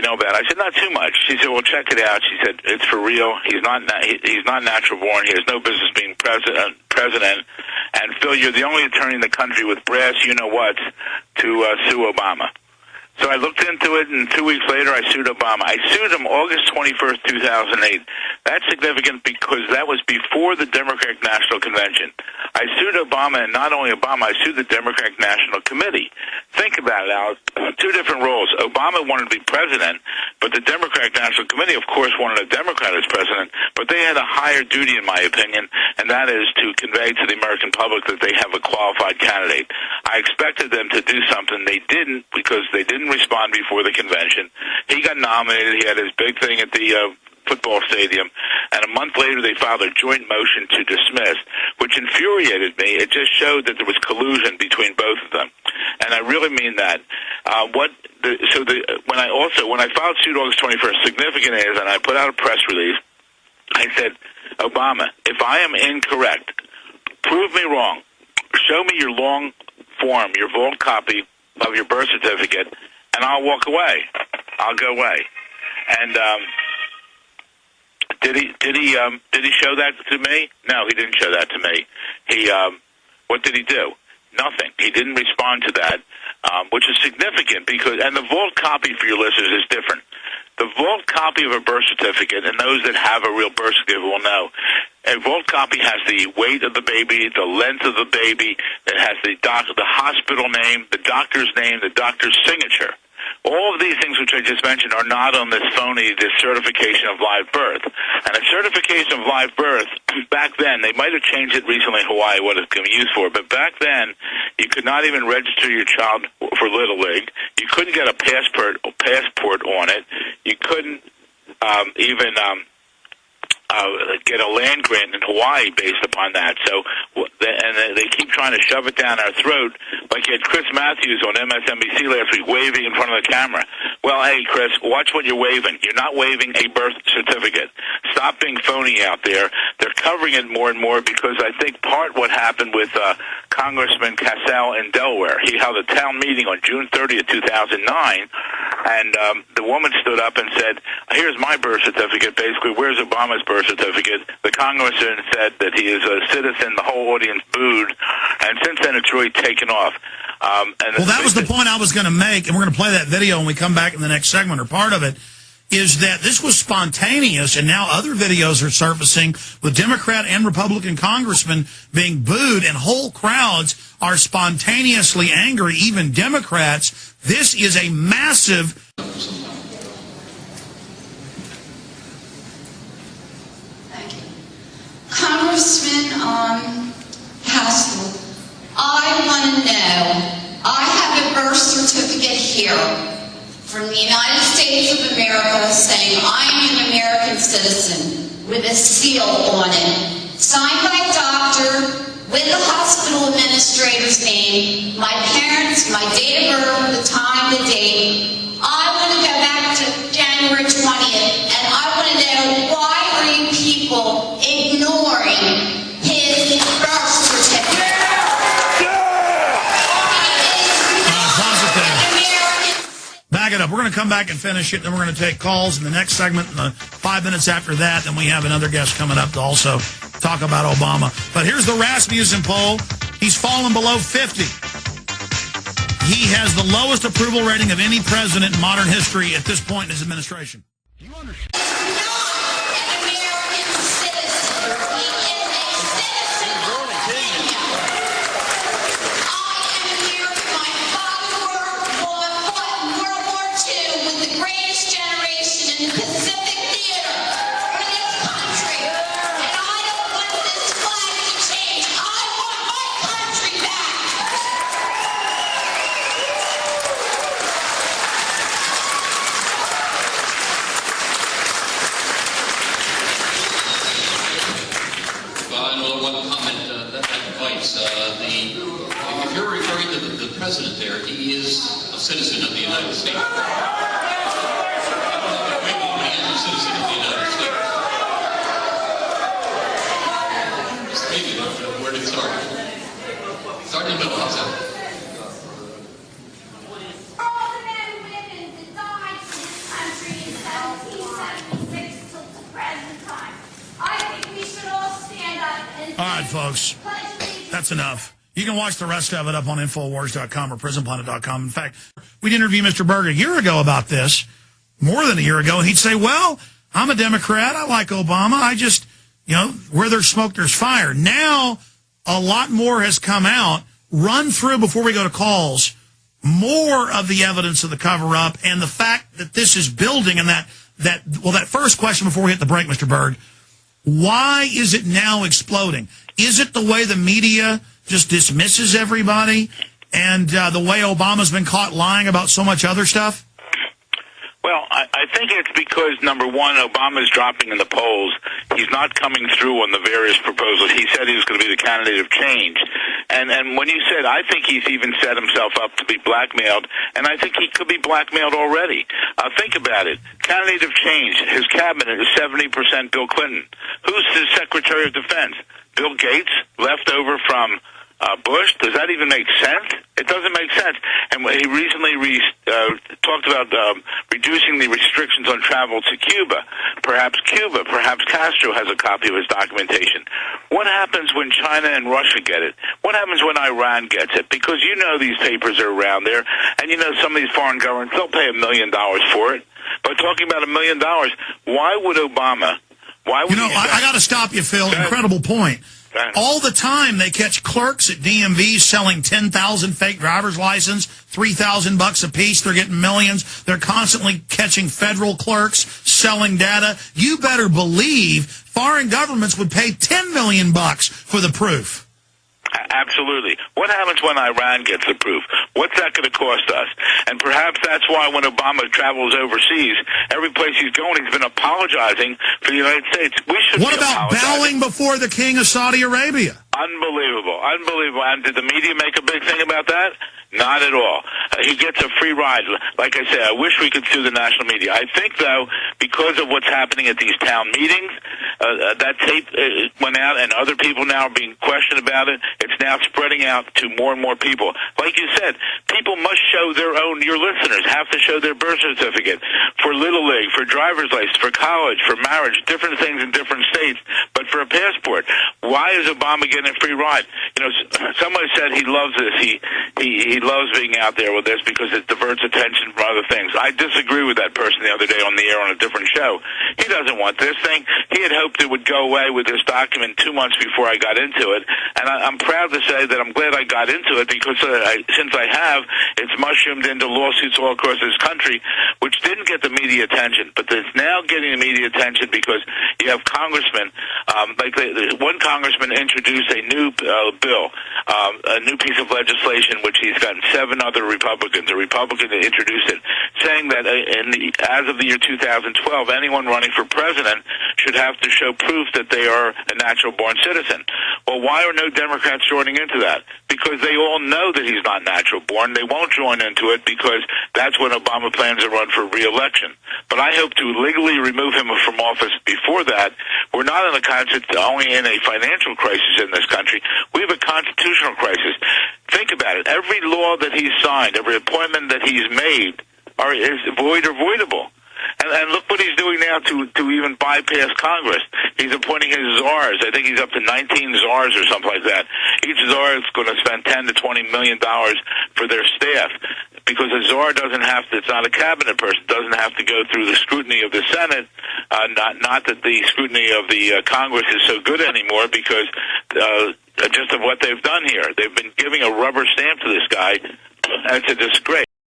know about it? I said, not too much. She said, well, check it out. She said, it's for real. He's not natural born. He has no business being president. And Phil, you're the only attorney in the country with brass you-know-whats to sue Obama. So I looked into it, and 2 weeks later, I sued Obama. I sued him August 21st, 2008. That's significant because that was before the Democratic National Convention. I sued Obama, and not only Obama, I sued the Democratic National Committee. Think about it, Alex. Two different roles. Obama wanted to be president, but the Democratic National Committee, of course, wanted a Democrat as president, but they had a higher duty, in my opinion, and that is to convey to the American public that they have a qualified candidate. I expected them to do something. They didn't, because they didn't respond before the convention. He got nominated. He had his big thing at the football stadium, and a month later they filed a joint motion to dismiss, which infuriated me. It just showed that there was collusion between both of them, and I really mean that. When I filed suit August 21st, significant is, and I put out a press release, I said, Obama, if I am incorrect, prove me wrong. Show me your long form, your vault copy of your birth certificate, and I'll walk away. I'll go away. And did he show that to me? No, he didn't show that to me. What did he do? Nothing. He didn't respond to that, which is significant because, and the vault copy for your listeners is different. The vault copy of a birth certificate, and those that have a real birth certificate will know, a vault copy has the weight of the baby, the length of the baby, it has the hospital name, the doctor's name, the doctor's signature. All of these things which I just mentioned are not on this certification of live birth. And a certification of live birth, back then, they might have changed it recently in Hawaii, what it's going to be used for, but back then, you could not even register your child for Little League. You couldn't get a passport on it. You couldn't even get a land grant in Hawaii based upon that. So, and they keep trying to shove it down our throat. Like you had Chris Matthews on MSNBC last week waving in front of the camera. Well, hey, Chris, watch what you're waving. You're not waving a birth certificate. Stop being phony out there. They're covering it more and more because I think part what happened with Congressman Cassell in Delaware. He held a town meeting on June 30th, 2009, and the woman stood up and said, here's my birth certificate. Basically, where's Obama's birth certificate? The congressman said that he is a citizen. The whole audience booed, and since then it's really taken off. Well, that was the point I was going to make, and we're going to play that video when we come back in the next segment, or part of it, is that this was spontaneous, and now other videos are surfacing with Democrat and Republican congressmen being booed, and whole crowds are spontaneously angry, even Democrats. This is a massive... Congressman Haskell, I want to know, I have a birth certificate here from the United States of America saying I am an American citizen with a seal on it, signed by a doctor, with the hospital administrator's name, my parents, my date of birth, the time, the date. I want to go back to January 20th, and I want to know, why are you people ignoring his birth certificate? Back it up. We're going to come back and finish it, then we're going to take calls in the next segment. And 5 minutes after that, then we have another guest coming up to also talk about Obama. But here's the Rasmussen poll. He's fallen below 50. He has the lowest approval rating of any president in modern history at this point in his administration. Do you understand? If you're referring to the president there, he is a citizen of the United States. He is a citizen of the United States. Maybe, where did it start? Start in the middle, how's that? All the men and women that died for this country All right, folks. That's enough. You can watch the rest of it up on Infowars.com or PrisonPlanet.com. In fact, we'd interview Mr. Berg a year ago about this, more than a year ago, and he'd say, well, I'm a Democrat. I like Obama. I just, where there's smoke, there's fire. Now, a lot more has come out. Run through, before we go to calls, more of the evidence of the cover-up and the fact that this is building, and that first question before we hit the break, Mr. Berg, why is it now exploding? Is it the way the media just dismisses everybody and the way Obama's been caught lying about so much other stuff? Well, I think it's because, number one, Obama's dropping in the polls. He's not coming through on the various proposals. He said he was going to be the candidate of change. And when you said, I think he's even set himself up to be blackmailed, and I think he could be blackmailed already. Think about it. Candidate of change, his cabinet is 70% Bill Clinton. Who's his Secretary of Defense? Bill Gates, left over from Bush? Does that even make sense? It doesn't make sense. And he recently talked about reducing the restrictions on travel to Cuba. Perhaps Castro has a copy of his documentation. What happens when China and Russia get it? What happens when Iran gets it? Because these papers are around there, and some of these foreign governments, they'll pay $1 million for it. But talking about $1 million, why would Obama? I got to stop you, Phil. Incredible point. All the time they catch clerks at DMV selling 10,000 fake driver's license, $3,000 a piece. They're getting millions. They're constantly catching federal clerks selling data. You better believe foreign governments would pay $10 million for the proof. Absolutely. What happens when Iran gets the proof? What's that going to cost us? And perhaps that's why when Obama travels overseas, every place he's going, he's been apologizing for the United States. We should. What about bowing before the king of Saudi Arabia? Unbelievable. And did the media make a big thing about that? Not at all. He gets a free ride. Like I said, I wish we could sue the national media. I think, though, because of what's happening at these town meetings, that tape went out, and other people now are being questioned about it. It's now spreading out to more and more people. Like you said, people must show your listeners have to show their birth certificate for Little League, for driver's license, for college, for marriage, different things in different states, but for a passport. Why is Obama getting a free ride? Somebody said he loves this. He loves being out there with this because it diverts attention from other things. I disagree with that person the other day on the air on a different show. He doesn't want this thing. He had hoped it would go away with this document 2 months before I got into it, and I'm proud to say that I'm glad I got into it because since I have, it's mushroomed into lawsuits all across this country, which didn't get the media attention, but it's now getting the media attention because you have congressmen, one congressman introduced a new bill, a new piece of legislation, which he's gotten 7 other Republicans, a Republican that introduced it, saying that as of the year 2012, anyone running for president should have to show proof that they are a natural-born citizen. Well, why are no Democrats joining into that? Because they all know that he's not natural-born. They won't join into it because that's when Obama plans to run for re-election. But I hope to legally remove him from office before that. We're not only in a financial crisis in this country. We have a constitutional crisis. Think about it. Every law that he's signed, every appointment that he's made is void or voidable. And look what he's doing now to even bypass Congress. He's appointing his czars. I think he's up to 19 czars or something like that. Each czar is going to spend $10 to $20 million for their staff because a czar doesn't have to, it's not a cabinet person, doesn't have to go through the scrutiny of the Senate. Not that the scrutiny of the Congress is so good anymore because just of what they've done here. They've been giving a rubber stamp to this guy. It's a disgrace.